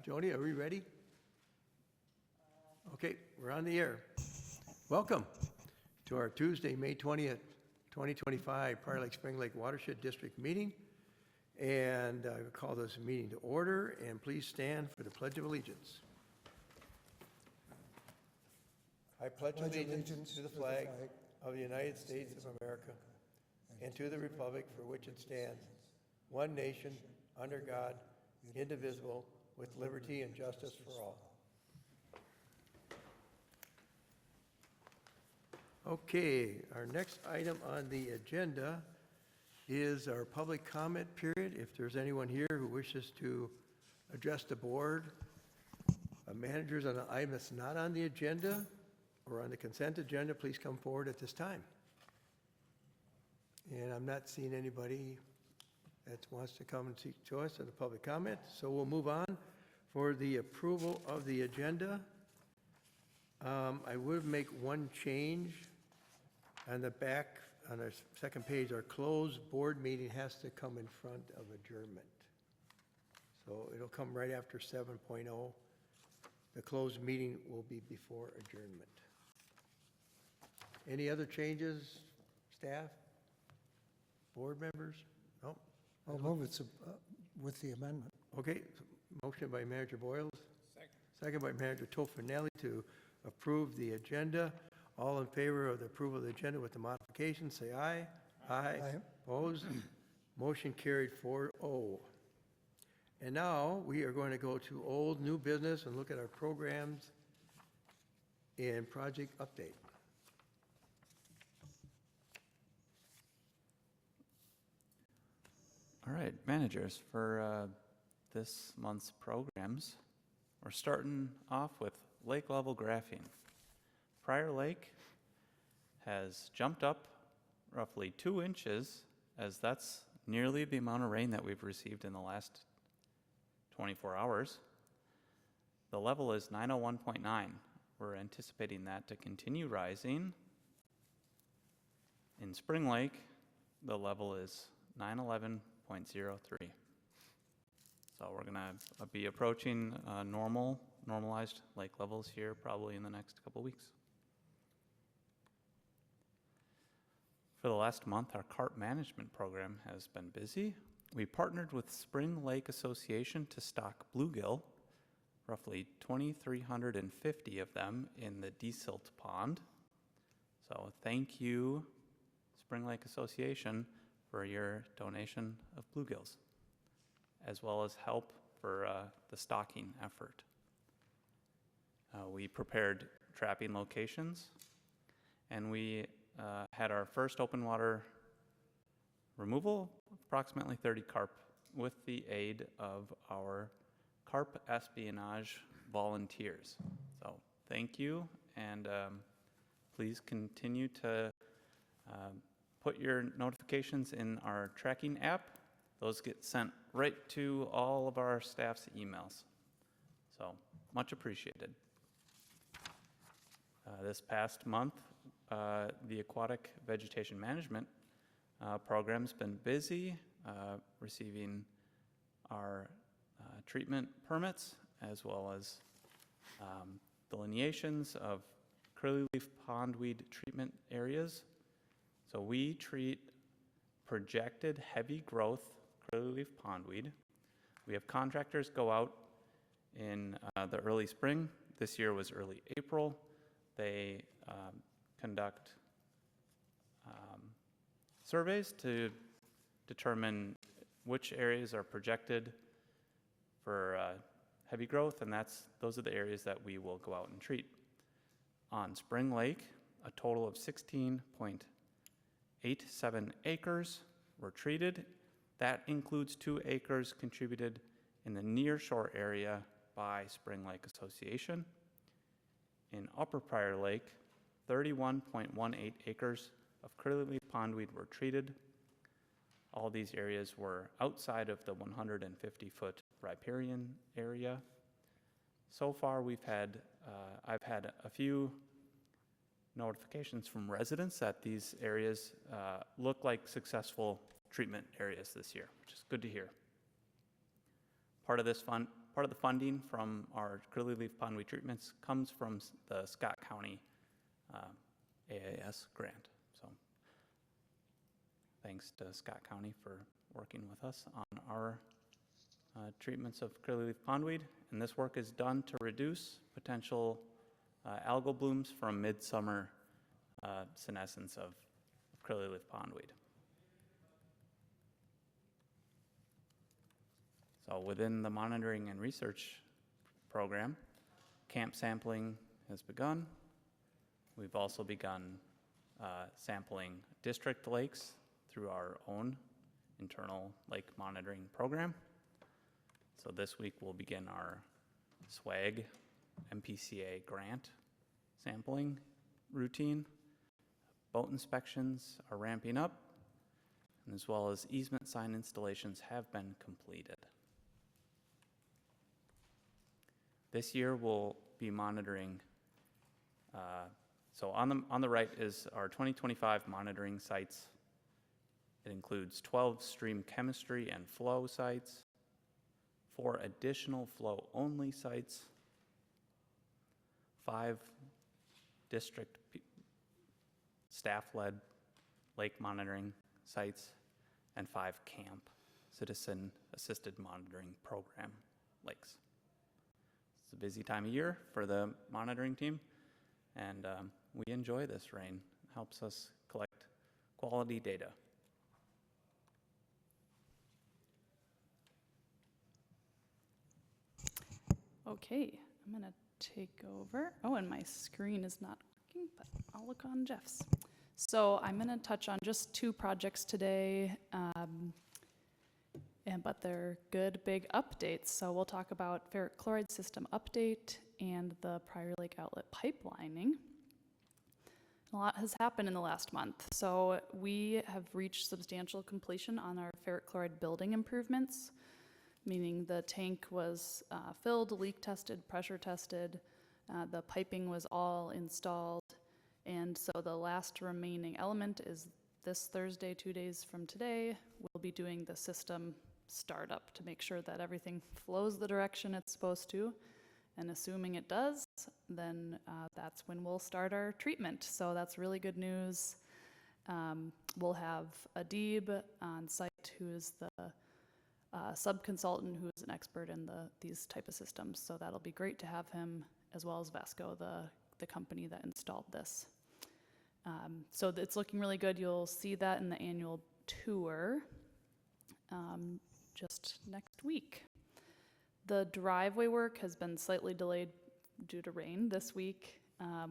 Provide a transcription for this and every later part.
Joni, are we ready? Okay, we're on the air. Welcome to our Tuesday, May 20th, 2025 Prior Lake Spring Lake Watershed District meeting. And I will call this meeting to order, and please stand for the Pledge of Allegiance. I pledge allegiance to the flag of the United States of America and to the republic for which it stands, one nation, under God, indivisible, with liberty and justice for all. Okay, our next item on the agenda is our public comment period. If there's anyone here who wishes to address the board, managers on an item that's not on the agenda or on the consent agenda, please come forward at this time. And I'm not seeing anybody that wants to come and speak to us in the public comment, so we'll move on for the approval of the agenda. I would make one change on the back. On our second page, our closed board meeting has to come in front of adjournment. So it'll come right after 7.0. The closed meeting will be before adjournment. Any other changes, staff, board members? No? I'll move it with the amendment. Okay, motion by Manager Boyles. Second by Manager Tofinelli to approve the agenda. All in favor of the approval of the agenda with the modifications, say aye. Aye. Opposed? Motion carried 4-0. And now we are going to go to old new business and look at our programs and project update. All right, managers, for this month's programs, we're starting off with lake level graphing. Prior Lake has jumped up roughly 2 inches, as that's nearly the amount of rain that we've received in the last 24 hours. The level is 901.9. We're anticipating that to continue rising. In Spring Lake, the level is 911.03. So we're going to be approaching normalized lake levels here probably in the next couple weeks. For the last month, our carp management program has been busy. We partnered with Spring Lake Association to stock bluegill, roughly 2,350 of them in the desilt pond. So thank you, Spring Lake Association, for your donation of bluegills, as well as help for the stocking effort. We prepared trapping locations, and we had our first open water removal, approximately 30 carp, with the aid of our carp espionage volunteers. So thank you, and please continue to put your notifications in our tracking app. Those get sent right to all of our staff's emails. So much appreciated. This past month, the aquatic vegetation management program's been busy receiving our treatment permits, as well as delineations of curly-leaf pondweed treatment areas. So we treat projected heavy growth curly-leaf pondweed. We have contractors go out in the early spring. This year was early April. They conduct surveys to determine which areas are projected for heavy growth, and those are the areas that we will go out and treat. On Spring Lake, a total of 16.87 acres were treated. That includes 2 acres contributed in the near shore area by Spring Lake Association. In Upper Prior Lake, 31.18 acres of curly-leaf pondweed were treated. All these areas were outside of the 150-foot riparian area. So far, I've had a few notifications from residents that these areas look like successful treatment areas this year, which is good to hear. Part of this part of the funding from our curly leaf pondweed treatments comes from the Scott County AAS grant. So thanks to Scott County for working with us on our treatments of curly leaf pondweed. And this work is done to reduce potential algal blooms from midsummer senescence of curly leaf pondweed. So within the monitoring and research program, camp sampling has begun. We've also begun sampling district lakes through our own internal lake monitoring program. So this week we'll begin our SWAG MPCA grant sampling routine. Boat inspections are ramping up, and as well as easement sign installations have been completed. This year we'll be monitoring, so on the right is our 2025 monitoring sites. It includes 12 stream chemistry and flow sites, 4 additional flow-only sites, 5 district staff-led lake monitoring sites, and 5 camp citizen-assisted monitoring program lakes. It's a busy time of year for the monitoring team, and we enjoy this rain. It helps us collect quality data. Okay, I'm going to take over. Oh, and my screen is not working, but I'll look on Jeff's. So I'm going to touch on just 2 projects today, but they're good, big updates. So we'll talk about ferric chloride system update and the Prior Lake outlet pipelining. A lot has happened in the last month. So we have reached substantial completion on our ferric chloride building improvements, meaning the tank was filled, leak tested, pressure tested, the piping was all installed, and so the last remaining element is this Thursday, 2 days from today, we'll be doing the system startup to make sure that everything flows the direction it's supposed to, and assuming it does, then that's when we'll start our treatment. So that's really good news. We'll have Adib on site, who is the sub-consultant who is an expert in these type of systems. So that'll be great to have him, as well as Vasco, the company that installed this. So it's looking really good. You'll see that in the annual tour just next week. The driveway work has been slightly delayed due to rain this week.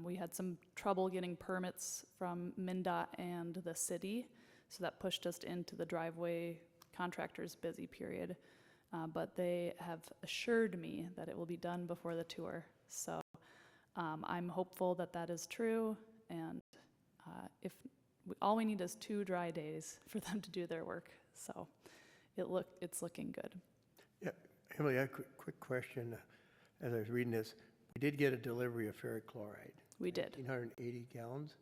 We had some trouble getting permits from MnDOT and the city, so that pushed us into the driveway contractor's busy period, but they have assured me that it will be done before the tour. So I'm hopeful that that is true, and all we need is 2 dry days for them to do their work. So it's looking good. Yeah, Emily, I have a quick question. As I was reading this, we did get a delivery of ferric chloride. We did. 1,880 gallons.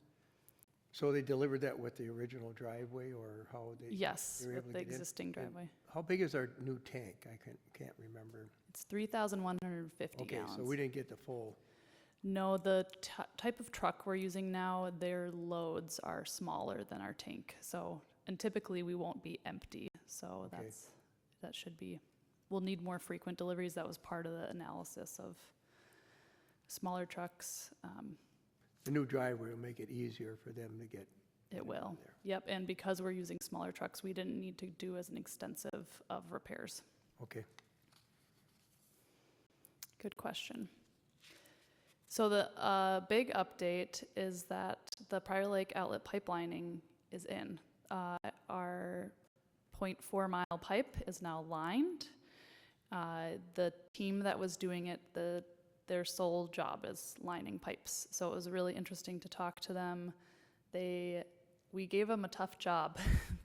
So they delivered that with the original driveway, or how they? Yes, they were able with to the get in? existing driveway. How big is our new tank? I can't remember. It's 3,150 Okay, gallons. so we didn't get the full. No, the type of truck we're using now, their loads are smaller than our tank. So, and typically we won't be empty. So Okay. that should be, we'll need more frequent deliveries. That was part of the analysis of smaller trucks. The new driveway will make it easier for them to get. It will. there. Yep, and because we're using smaller trucks, we didn't need to do as an extensive of repairs. Okay. Good question. So the big update is that the Prior Lake outlet pipelining is in. Our 0.4 mile pipe is now lined. The team that was doing it, their sole job is lining pipes. So it was really interesting to talk to them. We gave them a tough job.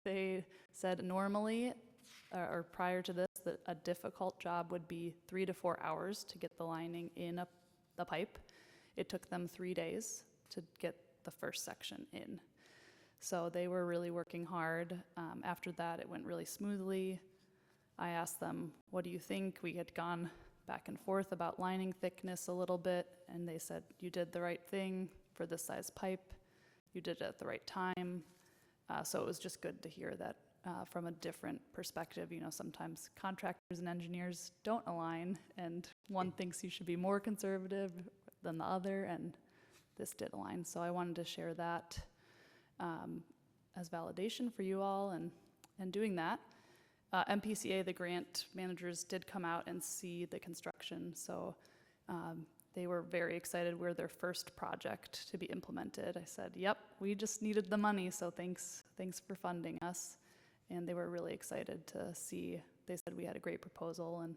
They said normally, or prior to this, that a difficult job would be 3 to 4 hours to get the lining in the pipe. It took them 3 days to get the first section in. So they were really working hard. After that, it went really smoothly. I asked them, what do you think? We had gone back and forth about lining thickness a little bit, and they said, you did the right thing for this size pipe, you did it at the right time. So it was just good to hear that from a different perspective. You know, sometimes contractors and engineers don't align, and one thinks you should be more conservative than the other, and this did align. So I wanted to share that as validation for you all, and doing that. MPCA, the grant managers, did come out and see the construction, so they were very excited. We're their first project to be implemented. I said, yep, we just needed the money, so thanks for funding us. And they were really excited to see. They said we had a great proposal, and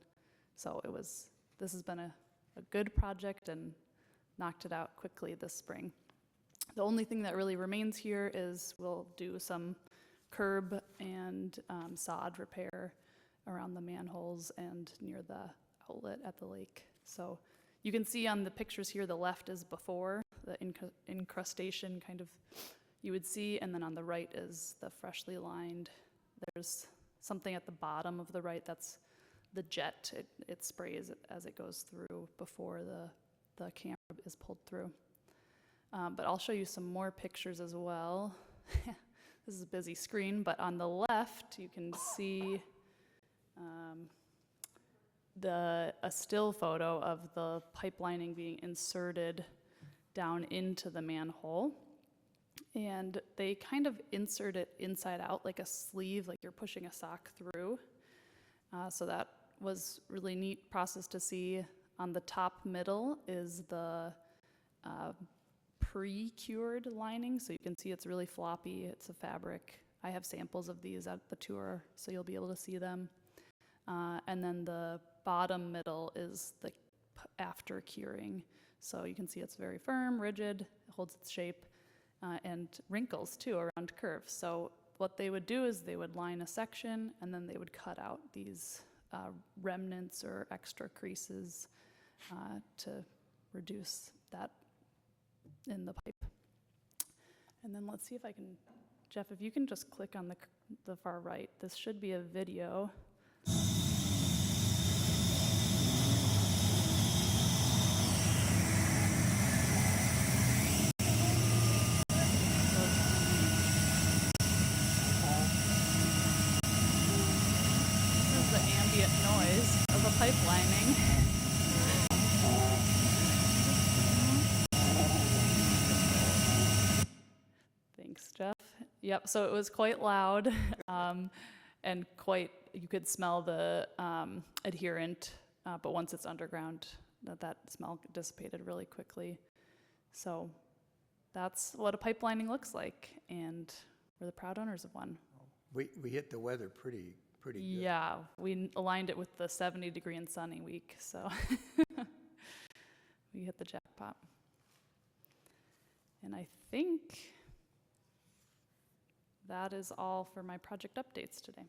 so this has been a good project and knocked it out quickly this spring. The only thing that really remains here is we'll do some curb and sod repair around the manholes and near the outlet at the lake. So you can see on the pictures here, the left is before, the incrustation kind of you would see, and then on the right is the freshly lined. There's something at the bottom of the right, that's the jet. It sprays as it goes through before the camera is pulled through. But I'll show you some more pictures as well. This is a busy screen, but on the left you can see a still photo of the pipelining being inserted down into the manhole. And they kind of insert it inside out like a sleeve, like you're pushing a sock through. So that was really neat process to see. On the top middle is the pre-cured lining, so you can see it's really floppy. It's a fabric. I have samples of these at the tour, so you'll be able to see them. And then the bottom middle is the after curing. So you can see it's very firm, rigid, it holds its shape, and wrinkles too around curves. So what they would do is they would line a section, and then they would cut out these remnants or extra creases to reduce that in the pipe. And then let's see if I can, Jeff, if you can just click on the far right, this should be a video. This is the ambient noise of a pipe lining. Thanks, Jeff. Yep, so it was quite loud and you could smell the adherent, but once it's underground, that smell dissipated really quickly. So that's what a pipelining looks like, and we're the proud owners of one. We hit the weather pretty good. Yeah, we aligned it with the 70-degree and sunny week, so we hit the jackpot. And I think that is all for my project updates today.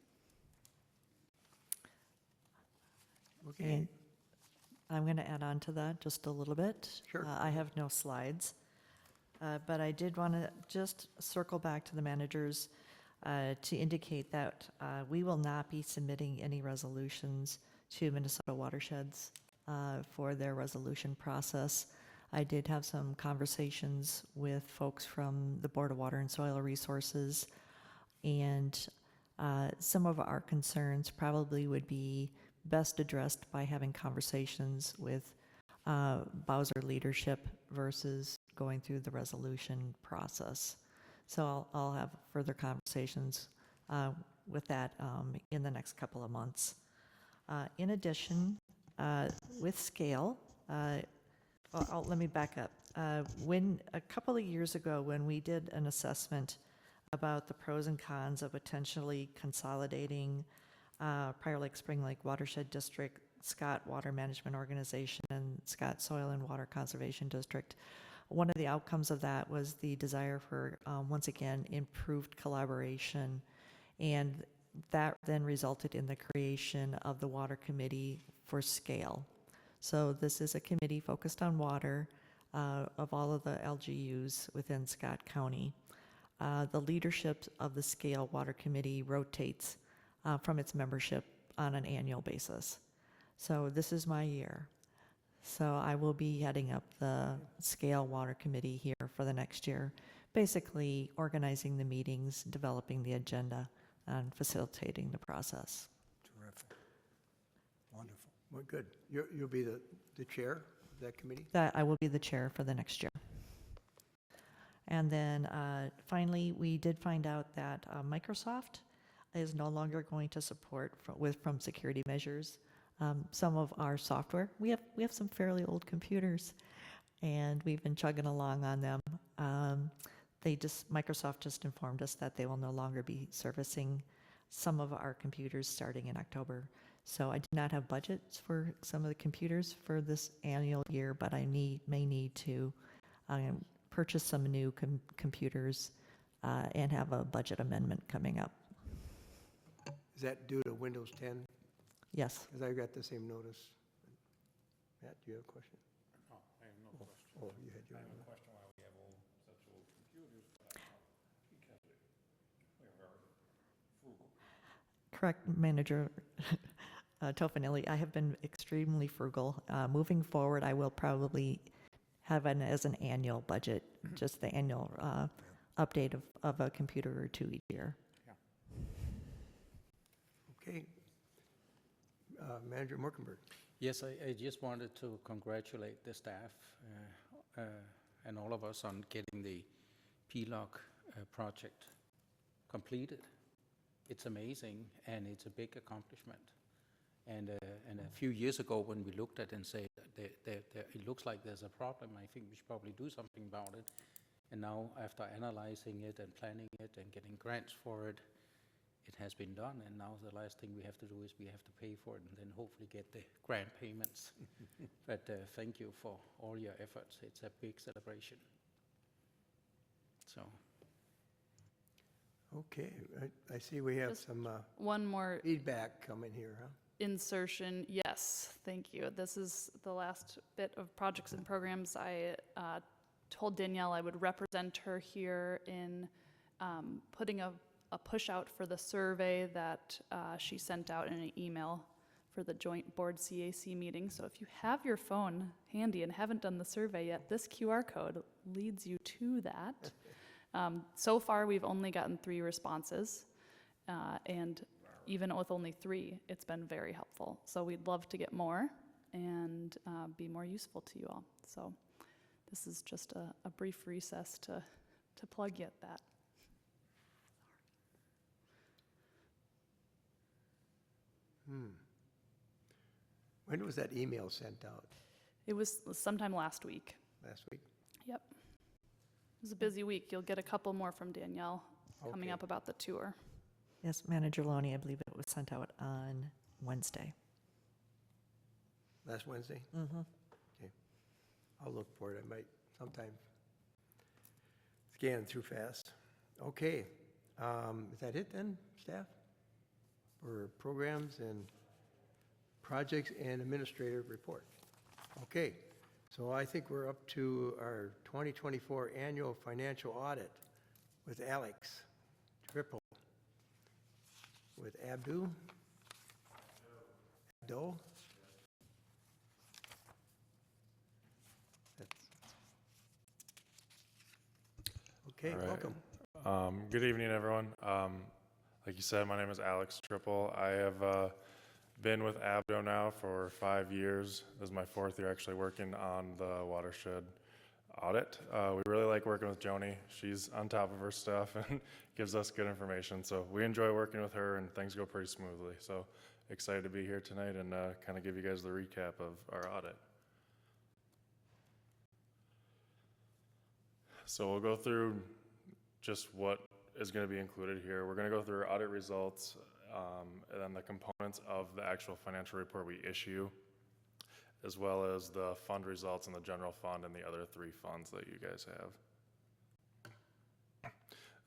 Okay. And I'm going to add on to that just a little bit. Sure. I have no slides, but I did want to just circle back to the managers to indicate that we will not be submitting any resolutions to Minnesota watersheds for their resolution process. I did have some conversations with folks from the Board of Water and Soil Resources, and some of our concerns probably would be best addressed by having conversations with Bowser leadership versus going through the resolution process. So I'll have further conversations with that in the next couple of months. In addition, with scale, let me back up. When a couple of years ago, when we did an assessment about the pros and cons of potentially consolidating Prior Lake Spring Lake Watershed District, Scott Water Management Organization, and Scott Soil and Water Conservation District, one of the outcomes of that was the desire for, once again, improved collaboration, and that then resulted in the creation of the Water Committee for Scale. So this is a committee focused on water of all of the LGUs within Scott County. The leadership of the Scale Water Committee rotates from its membership on an annual basis. So this is my year. So I will be heading up the Scale Water Committee here for the next year, basically organizing the meetings, developing the agenda, and facilitating the process. Terrific. Wonderful. Well, good. You'll be the chair of that committee? That I will be the chair for the next year. And then finally, we did find out that Microsoft is no longer going to support from security measures some of our software. We have some fairly old computers, and we've been chugging along on them. Microsoft just informed us that they will no longer be servicing some of our computers starting in October. So I do not have budgets for some of the computers for this annual year, but I may need to purchase some new computers and have a budget amendment coming up. Is that due to Windows 10? Yes. Because I got the same notice. Matt, do you have a question? No, I have no question. Oh, you had your I have own. a question why we have such old computers, but I thought because we're very frugal. Correct, Manager Tofanelli. I have been extremely frugal. Moving forward, I will probably have as an annual budget, just the annual update of a computer or two each year. Okay. Manager Morkenberg. Yes, I just wanted to congratulate the staff and all of us on getting the PLOC project completed. It's amazing, and it's a big accomplishment. And a few years ago, when we looked at it and said, it looks like there's a problem, I think we should probably do something about it. And now, after analyzing it and planning it and getting grants for it, it has been done. And now the last thing we have to do is we have to pay for it and then hopefully get the grant payments. But thank you for all your efforts. It's a big celebration. So. Okay, I see we have Just some One more feedback coming here, huh? insertion. Yes, thank you. This is the last bit of projects and programs. I told Danielle I would represent her here in putting a push out for the survey that she sent out in an email for the joint board CAC meeting. So if you have your phone handy and haven't done the survey yet, this QR code leads you to that. So far, we've only gotten 3 responses, and even with only 3, it's been very helpful. So we'd love to get more and be more useful to you all. So this is just a brief recess to plug you at that. When was that email sent out? It was sometime last week. Last week? Yep. It was a busy week. You'll get a couple more from Danielle coming Okay. up about the tour. Yes, Manager Loney, I believe it was sent out on Wednesday. Last Wednesday? Mm-hmm. Okay. I'll look for it. I might sometime scan through fast. Okay. Is that it then, staff? For programs and projects and administrative report? Okay. So I think we're up to our 2024 annual financial audit with Alex Triple. With Abdu? Abdo? Okay, All right. welcome. Good evening, everyone. Like you said, my name is Alex Triple. I have been with Abdo now for 5 years. This is my 4th year actually working on the watershed audit. We really like working with Joni. She's on top of her stuff and gives us good information. So we enjoy working with her, and things go pretty smoothly. So excited to be here tonight and kind of give you guys the recap of our audit. So we'll go through just what is going to be included here. We're going to go through our audit results and then the components of the actual financial report we issue, as well as the fund results in the general fund and the other 3 funds that you guys have.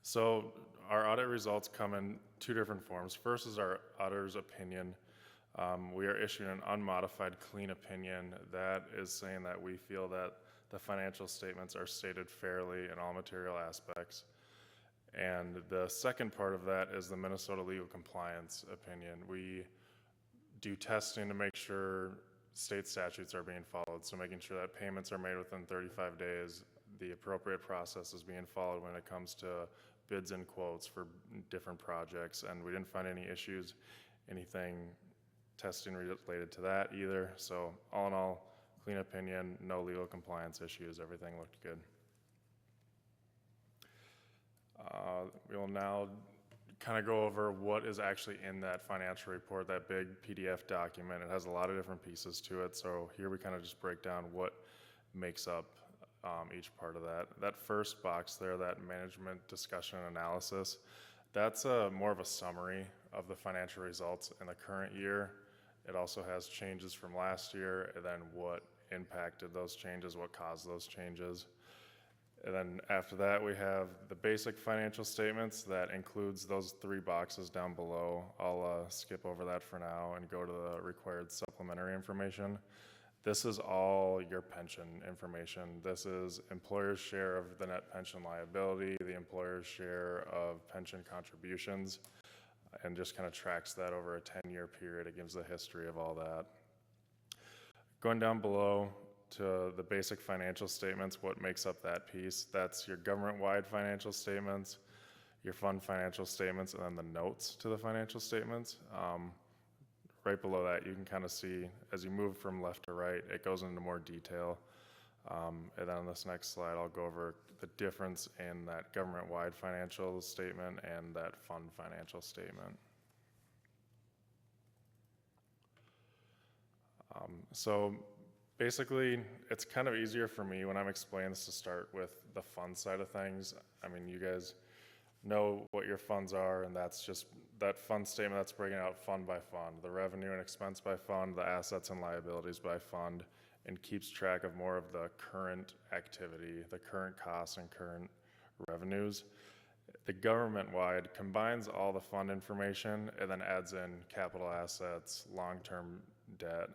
So our audit results come in 2 different forms. First is our auditor's opinion. We are issuing an unmodified clean opinion that is saying that we feel that the financial statements are stated fairly in all material aspects. And the second part of that is the Minnesota legal compliance opinion. We do testing to make sure state statutes are being followed. So making sure that payments are made within 35 days, the appropriate process is being followed when it comes to bids and quotes for different projects. And we didn't find any issues, anything testing related to that either. So all in all, clean opinion, no legal compliance issues, everything looked good. We will now kind of go over what is actually in that financial report, that big PDF document. It has a lot of different pieces to it. So here we kind of just break down what makes up each part of that. That first box there, that management discussion and analysis, that's more of a summary of the financial results in the current year. It also has changes from last year and then what impacted those changes, what caused those changes. And then after that, we have the basic financial statements. That includes those 3 boxes down below. I'll skip over that for now and go to the required supplementary information. This is all your pension information. This is employer's share of the net pension liability, the employer's share of pension contributions, and just kind of tracks that over a 10-year period. It gives the history of all that. Going down below to the basic financial statements, what makes up that piece? That's your government-wide financial statements, your fund financial statements, and then the notes to the financial statements. Right below that, you can kind of see, as you move from left to right, it goes into more detail. And then on this next slide, I'll go over the difference in that government-wide financial statement and that fund financial statement. So basically, it's kind of easier for me when I'm explaining this to start with the fund side of things. I mean, you guys know what your funds are, and that's just that fund statement that's breaking out fund by fund, the revenue and expense by fund, the assets and liabilities by fund, and keeps track of more of the current activity, the current costs and current revenues. The government-wide combines all the fund information and then adds in capital assets, long-term debt.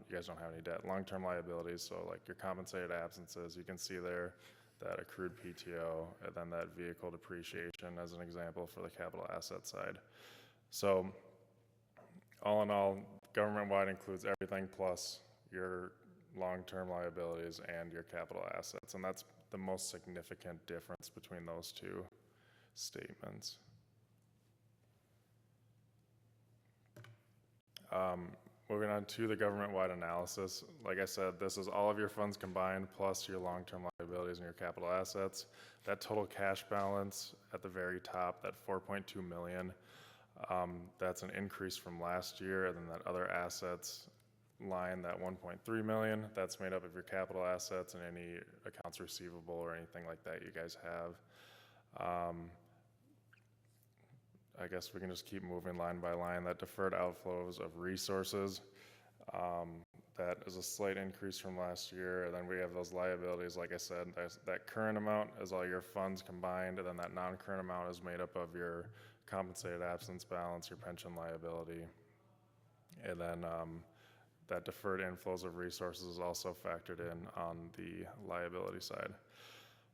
You guys don't have any debt. Long-term liabilities, so like your compensated absences, you can see there that accrued PTO, and then that vehicle depreciation as an example for the capital asset side. So all in all, government-wide includes everything plus your long-term liabilities and your capital assets, and that's the most significant difference between those two statements. Moving on to the government-wide analysis. Like I said, this is all of your funds combined plus your long-term liabilities and your capital assets. That total cash balance at the very top, that 4.2 million, that's an increase from last year. And then that other assets line, that 1.3 million, that's made up of your capital assets and any accounts receivable or anything like that you guys have. I guess we can just keep moving line by line. That deferred outflows of resources, that is a slight increase from last year. And then we have those liabilities, like I said, that current amount is all your funds combined, and then that non-current amount is made up of your compensated absence balance, your pension liability. And then that deferred inflows of resources is also factored in on the liability side.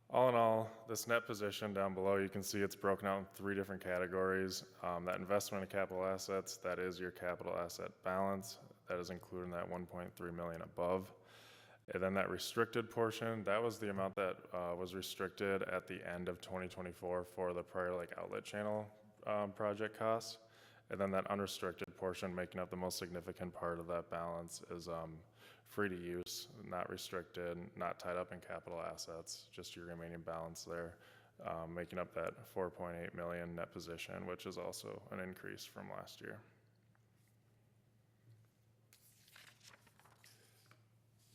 All in all, this net position down below, you can see it's broken out in 3 different categories. That investment in capital assets, that is your capital asset balance. That is included in that 1.3 million above. And then that restricted portion, that was the amount that was restricted at the end of 2024 for the Prior Lake Outlet Channel project costs. And then that unrestricted portion, making up the most significant part of that balance, is free to use, not restricted, not tied up in capital assets, just your remaining balance there, making up that 4.8 million net position, which is also an increase from last year.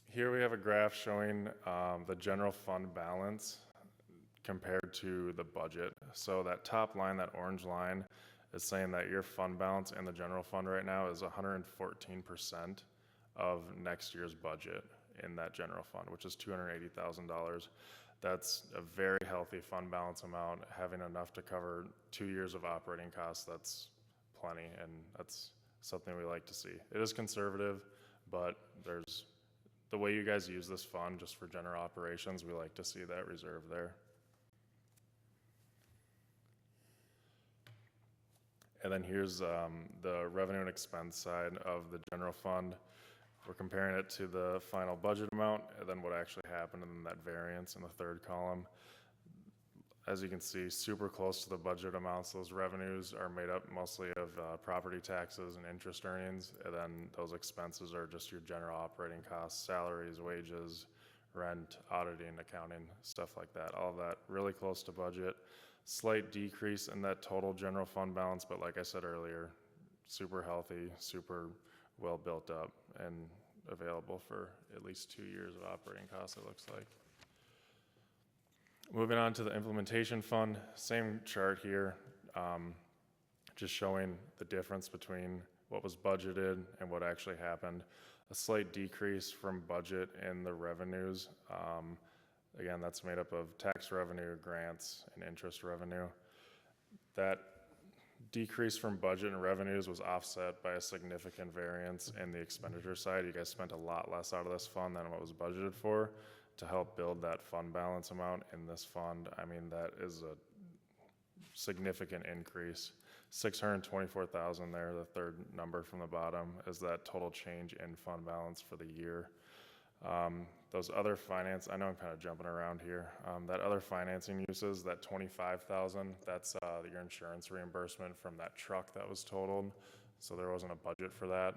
Here we have a graph showing the general fund balance compared to the budget. So that top line, that orange line, is saying that your fund balance in the general fund right now is 114% of next year's budget in that general fund, which is $280,000. That's a very healthy fund balance amount, having enough to cover 2 years of operating costs. That's plenty, and that's something we like to see. It is conservative, but there's the way you guys use this fund just for general operations, we like to see that reserve there. And then here's the revenue and expense side of the general fund. We're comparing it to the final budget amount and then what actually happened and then that variance in the third column. As you can see, super close to the budget amounts. Those revenues are made up mostly of property taxes and interest earnings, and then those expenses are just your general operating costs, salaries, wages, rent, auditing, accounting, stuff like that. All of that really close to budget. Slight decrease in that total general fund balance, but like I said earlier, super healthy, super well built up, and available for at least 2 years of operating costs, it looks like. Moving on to the implementation fund, same chart here, just showing the difference between what was budgeted and what actually happened. A slight decrease from budget in the revenues. Again, that's made up of tax revenue, grants, and interest revenue. That decrease from budget and revenues was offset by a significant variance in the expenditure side. You guys spent a lot less out of this fund than what was budgeted for to help build that fund balance amount in this fund. I mean, that is a significant increase. 624,000 there, the third number from the bottom, is that total change in fund balance for the year. Those other finance, I know I'm kind of jumping around here. That other financing uses, that 25,000, that's your insurance reimbursement from that truck that was totaled. So there wasn't a budget for that,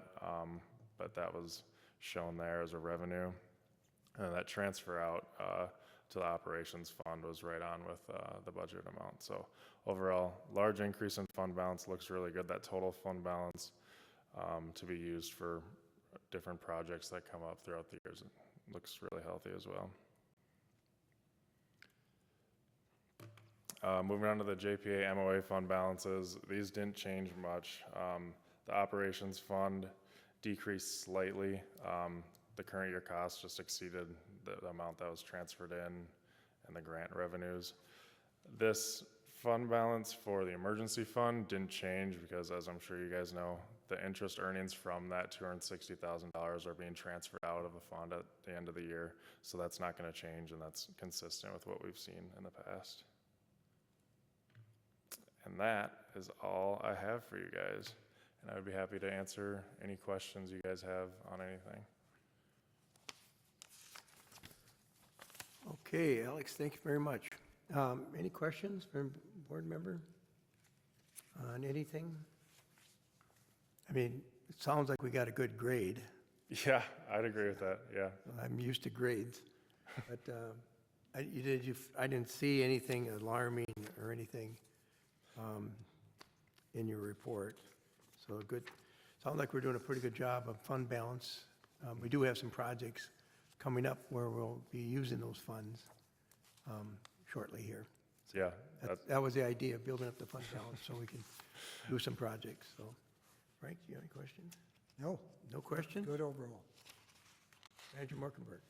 but that was shown there as a revenue. And that transfer out to the operations fund was right on with the budget amount. So overall, large increase in fund balance, looks really good. That total fund balance to be used for different projects that come up throughout the years, it looks really healthy as well. Moving on to the JPA MOA fund balances, these didn't change much. The operations fund decreased slightly. The current year cost just exceeded the amount that was transferred in and the grant revenues. This fund balance for the emergency fund didn't change because, as I'm sure you guys know, the interest earnings from that $260,000 are being transferred out of the fund at the end of the year. So that's not going to change, and that's consistent with what we've seen in the past. And that is all I have for you guys. And I would be happy to answer any questions you guys have on anything. Okay, Alex, thank you very much. Any questions from board member on anything? I mean, it sounds like we got a good grade. Yeah, I'd agree with that, yeah. I'm used to grades, but I didn't see anything alarming or anything in your report. So good. Sounds like we're doing a pretty good job of fund balance. We do have some projects coming up where we'll be using those funds shortly here. Yeah. That was the idea, of building up the fund balance so we can do some projects. So, Frank, do you have any questions? No, No questions? good overall. Manager Markenberg.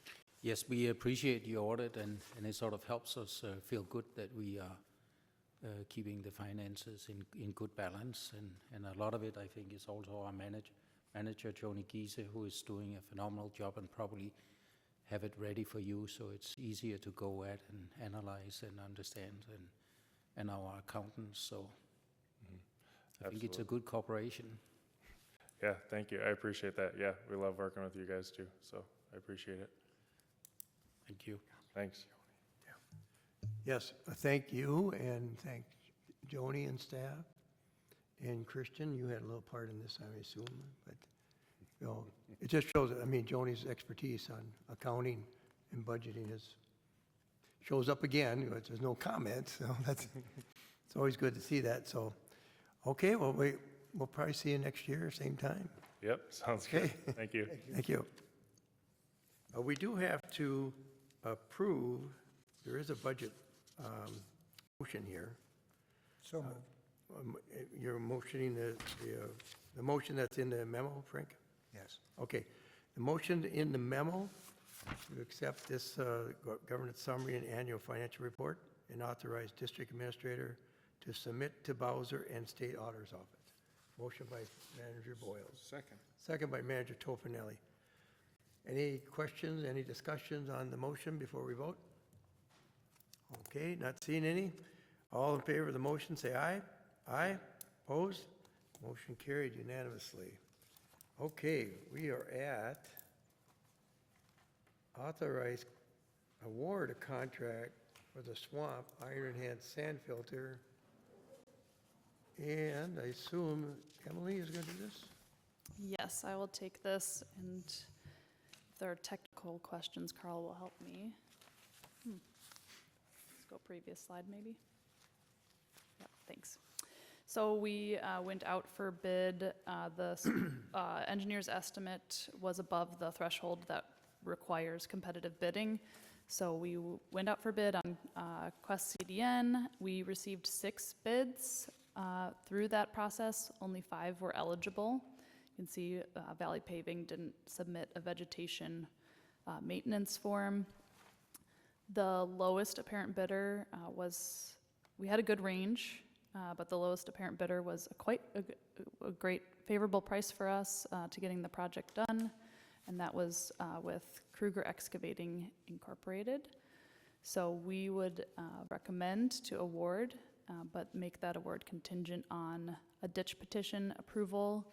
Yes, we appreciate the audit, and it sort of helps us feel good that we are keeping the finances in good balance. And a lot of it, I think, is also our manager, Joni Giese, who is doing a phenomenal job and probably have it ready for you, so it's easier to go at and analyze and understand, and our accountants. So I think it's a good cooperation. Yeah, thank you. I appreciate that. Yeah, we love working with you guys too, so I appreciate it. Thank you. Thanks. Yes, thank you, and thank Joni and staff. And Christian, you had a little part in this, I assume, but you know, it just shows, I mean, Joni's expertise on accounting and budgeting shows up again. There's no comment, so it's always good to see that. So, okay, well, we'll probably see you next year, same time. Yep, sounds good. Okay. Thank you. Thank you. We do have to approve, there is a budget motion here. So moved. You're motioning the motion that's in the memo, Frank? Yes. Okay. The motion in the memo to accept this governance summary and annual financial report and authorize district administrator to submit to Bowser and state auditor's office. Motion by Manager Boyles. Second. Second by Manager Tofinelli. Any questions, any discussions on the motion before we vote? Okay, not seeing any. All in favor of the motion, say aye. Aye. Opposed? Motion carried unanimously. Okay, we are at authorized award a contract for the swamp iron hand sand filter. And I assume Emily is going to do this? Yes, I will take this, and if there are technical questions, Carl will help me. Let's go previous slide, maybe. Yep, thanks. So we went out for bid. Engineer's estimate was above the threshold that requires competitive bidding. So we went out for bid on Quest CDN. We received 6 bids. Through that process, only 5 were eligible. You can see Valley Paving didn't submit a vegetation maintenance form. The lowest apparent bidder we had a good range, but the lowest apparent bidder was quite a great favorable price for us to getting the project done, and that was with Kruger Excavating Incorporated. So we would recommend to award, but make that award contingent on a ditch petition approval.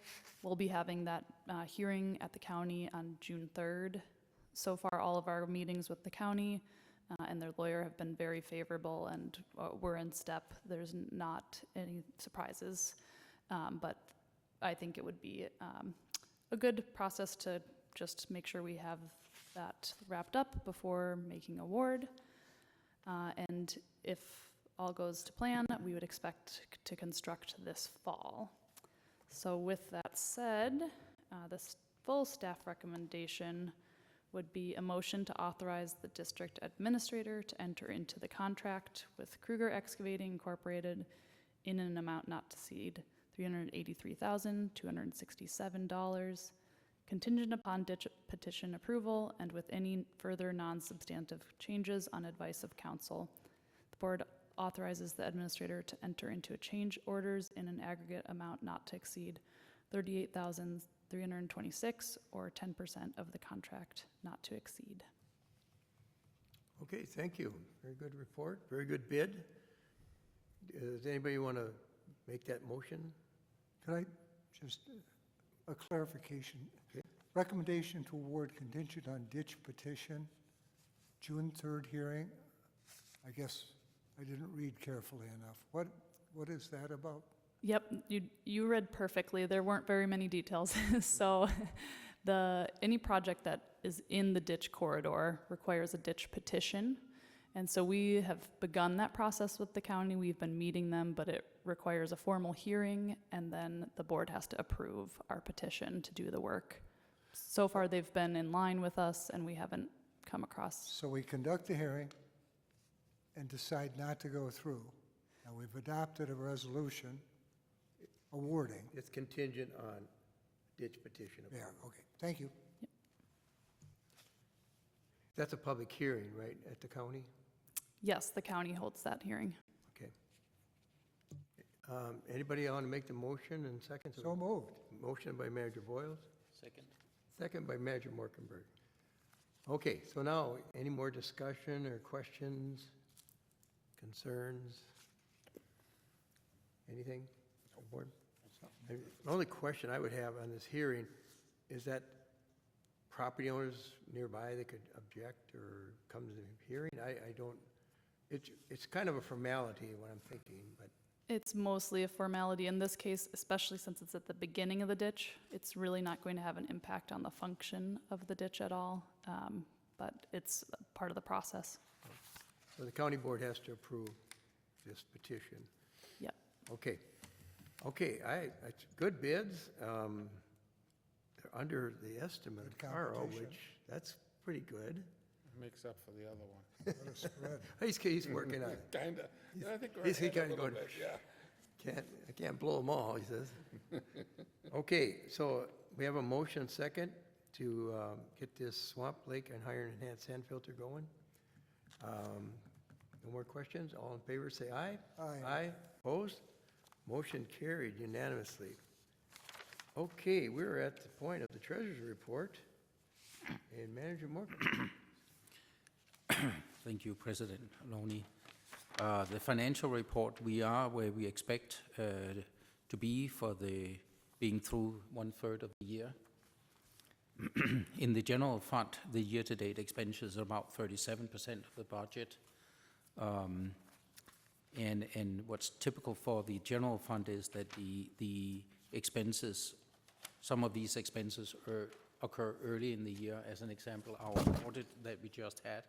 We'll be having that hearing at the county on June 3rd. So far, all of our meetings with the county and their lawyer have been very favorable, and we're in step. There's not any surprises, but I think it would be a good process to just make sure we have that wrapped up before making award. And if all goes to plan, we would expect to construct this fall. So with that said, this full staff recommendation would be a motion to authorize the district administrator to enter into the contract with Kruger Excavating Incorporated in an amount not to exceed $383,267, contingent upon ditch petition approval and with any further non-substantive changes on advice of council. The board authorizes the administrator to enter into change orders in an aggregate amount not to exceed $38,326 or 10% of the contract not to exceed. Okay, thank you. Very good report, very good bid. Does anybody want to make that motion? Could I just, a clarification? Okay. Recommendation to award contingent on ditch petition, June 3rd hearing. I guess I didn't read carefully enough. What is that about? Yep, you read perfectly. There weren't very many details. So any project that is in the ditch corridor requires a ditch petition. And so we have begun that process with the county. We've been meeting them, but it requires a formal hearing, and then the board has to approve our petition to do the work. So far, they've been in line with us, and we haven't come across. So we conduct the hearing and decide not to go through. Now, we've adopted a resolution awarding. It's contingent on ditch petition Yeah, approval. okay, thank you. That's a public hearing, right, at the county? Yes, the county holds that hearing. Okay. Anybody want to make the motion and second? So moved. Motion by Manager Boyles, Second. second by Manager Morkenberg. Okay, so now, any more discussion or questions, concerns? Anything? Board? The only question I would have on this hearing is that property owners nearby that could object or come to the hearing? I don't, it's kind of a formality, what I'm thinking, but It's mostly a formality in this case, especially since it's at the beginning of the ditch. It's really not going to have an impact on the function of the ditch at all, but it's part of the process. so the county board has to approve this petition. Yep. Okay. Okay, it's good bids. They're under the estimate of Good Carl, competition. which, that's pretty good. Makes up for the other one. What a spread. He's working on it. Kinda. I think we're He's ahead a kinda little going, bit, yeah. I can't blow them all, he says. Okay, so we have a motion second to get this Swamp Lake and Iron Enhanced Sand Filter going. No more questions? All in favor, say aye. Aye. Aye, opposed? Motion carried unanimously. Okay, we're at the point of the treasurer's report. And Manager Morgan. Thank you, President Loney. The financial report, we are where we expect to be for the being through 1/3 of the year. In the general fund, the year-to-date expenditures are about 37% of the budget. And what's typical for the general fund is that the expenses, some of these expenses occur early in the year. As an example, our audit that we just had,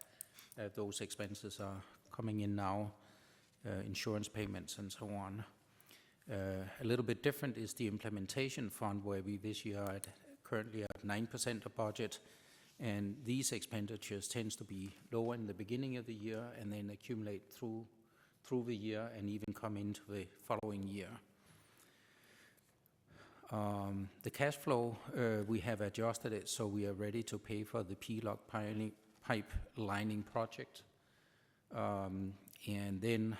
those expenses are coming in now, insurance payments and so on. A little bit different is the implementation fund, where we this year are currently at 9% of budget, and these expenditures tends to be lower in the beginning of the year and then accumulate through the year and even come into the following year. The cash flow, we have adjusted it so we are ready to pay for the pipe lining project. And then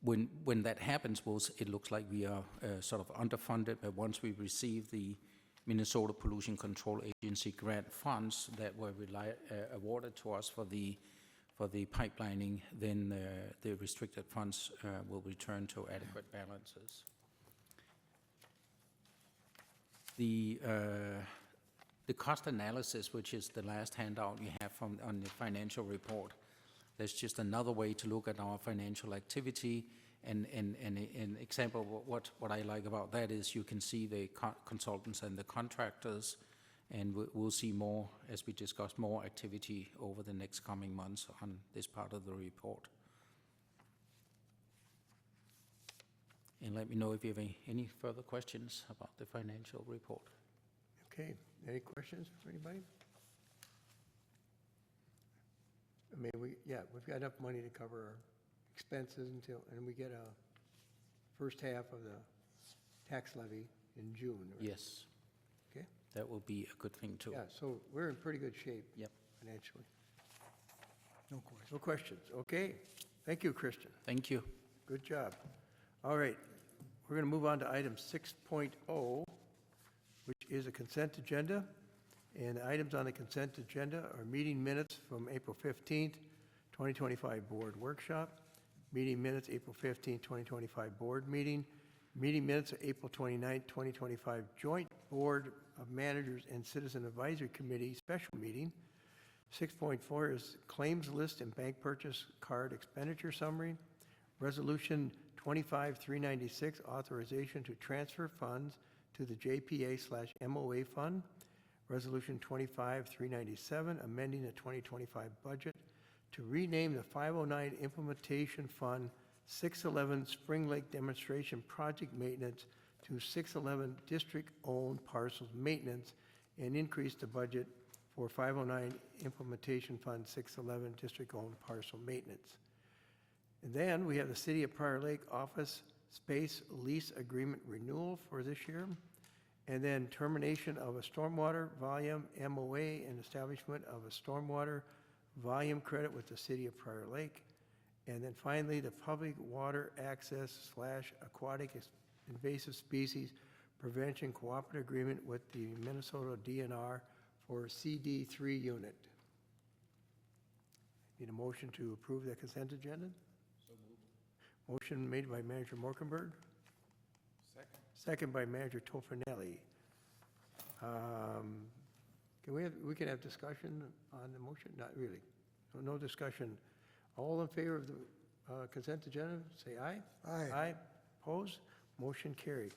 when that happens, it looks like we are sort of underfunded, but once we receive the Minnesota Pollution Control Agency grant funds that were awarded to us for the pipelining, then the restricted funds will return to adequate balances. The cost analysis, which is the last handout you have on the financial report, that's just another way to look at our financial activity. And an example of what I like about that is you can see the consultants and the contractors, and we'll see more, as we discussed, more activity over the next coming months on this part of the report. And let me know if you have any further questions about the financial report. Okay, any questions for anybody? I mean, we've got enough money to cover our expenses and we get a first half of the tax levy in June, right? Yes. Okay. That will be a good thing too. Yeah, so we're in pretty good shape. Yep. Financially. No question. No questions. Okay. Thank you, Christian. Thank you. Good job. All right, we're going to move on to item 6.0, which is a consent agenda. And the items on the consent agenda are meeting minutes from April 15th, 2025 board workshop, meeting minutes April 15th, 2025 board meeting, meeting minutes of April 29th, 2025 joint board of managers and citizen advisory committee special meeting. 6.4 is claims list and bank purchase card expenditure summary. Resolution 25-396, authorization to transfer funds to the JPA/MOA fund. Resolution 25-397, amending the 2025 budget to rename the 509 Implementation Fund 611 Spring Lake Demonstration Project Maintenance to 611 District-Owned Parcels Maintenance and increase the budget for 509 Implementation Fund 611 District-Owned Parcel Maintenance. And then we have the City of Prior Lake Office Space Lease Agreement Renewal for this year. And then termination of a stormwater volume MOA and establishment of a stormwater volume credit with the City of Prior Lake. And then finally, the public water access / aquatic invasive species prevention cooperative agreement with the Minnesota DNR for CD3 unit. Need a motion to approve the consent agenda? So moved. Motion made by Manager Morkenberg. Second by Manager Tofinelli. We can have discussion on the motion? Not really. No discussion. All in favor of the consent agenda, say aye. Aye. Aye. Opposed? Motion carried.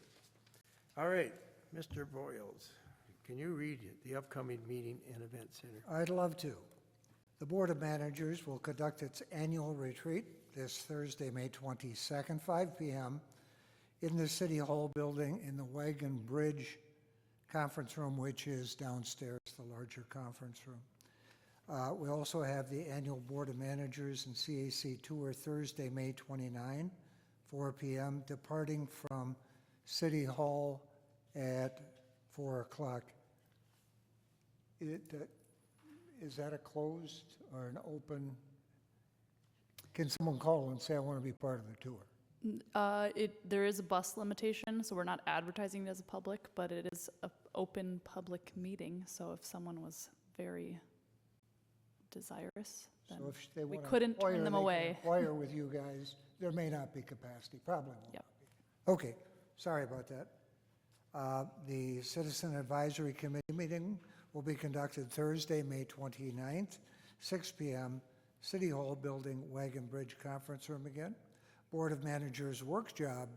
All right, Mr. Boyles, can you read the upcoming meeting and event center? I'd love to. The Board of Managers will conduct its annual retreat this Thursday, May 22nd, 5 p.m. in the City Hall building in the Wagon Bridge Conference Room, which is downstairs, the larger conference room. We also have the annual Board of Managers and CAC tour Thursday, May 29, 4 p.m., departing from City Hall at 4 o'clock. Is that a closed or an open? Can someone call and say, I want to be part of the tour? There is a bus limitation, so we're not advertising it as a public, but it is an open public meeting, so if someone was very desirous. So then if they we want to couldn't turn inquire, them they can away. inquire with you guys. There may not be capacity, probably won't. Yep. Okay, sorry about that. The Citizen Advisory Committee meeting will be conducted Thursday, May 29th, 6 PM, City Hall Building, Wagon Bridge Conference Room again. Board of Managers workshop,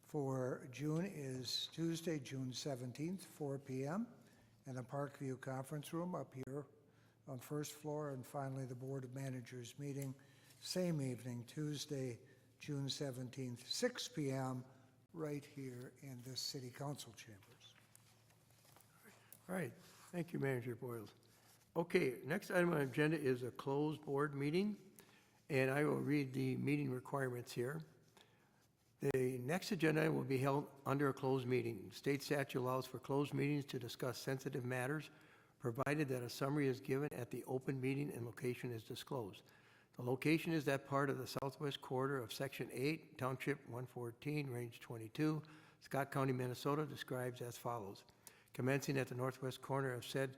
for June is Tuesday, June 17th, 4 PM, in the Parkview Conference Room up here on first floor. And finally, the Board of Managers meeting, same evening, Tuesday, June 17th, 6 PM, right here in the City Council chambers. All right, thank you, Manager Boyles. Okay, next item on the agenda is a closed board meeting, and I will read the meeting requirements here. The next agenda item will be held under a closed meeting. State statute allows for closed meetings to discuss sensitive matters, provided that a summary is given at the open meeting and location is disclosed. The location is that part of the southwest quarter of Section 8, Township 114, Range 22, Scott County, Minnesota, describes as follows. Commencing at the northwest corner of said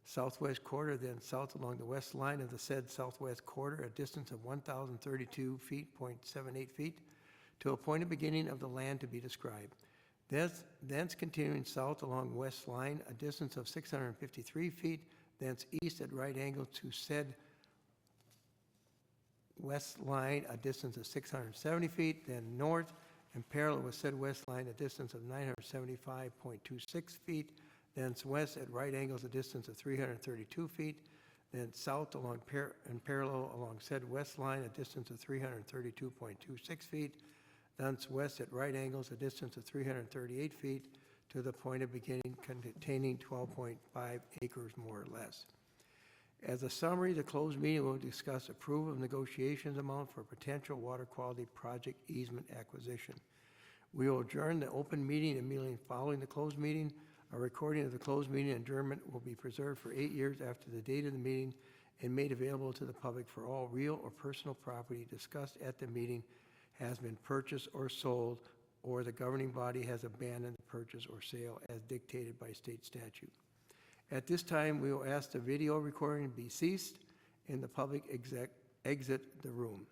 southwest quarter, then south along the west line of the said southwest quarter, a distance of 1,032 feet, 0.78 feet, to a point of beginning of the land to be described. Thence continuing south along west line, a distance of 653 feet, thence east at right angle to said west line, a distance of 670 feet, then north and parallel with said west line, a distance of 975.26 feet, thence west at right angles, a distance of 332 feet, then south along and parallel along said west line, a distance of 332.26 feet, thence west at right angles, a distance of 338 feet, to the point of beginning containing 12.5 acres more or less. As a summary, the closed meeting will discuss approval of negotiations amount for potential water quality project easement acquisition. We will adjourn the open meeting immediately following the closed meeting. A recording of the closed meeting adjournment will be preserved for 8 years after the date of the meeting and made available to the public for all real or personal property discussed at the meeting has been purchased or sold, or the governing body has abandoned the purchase or sale as dictated by state statute. At this time, we will ask the video recording be ceased and the public exit the room.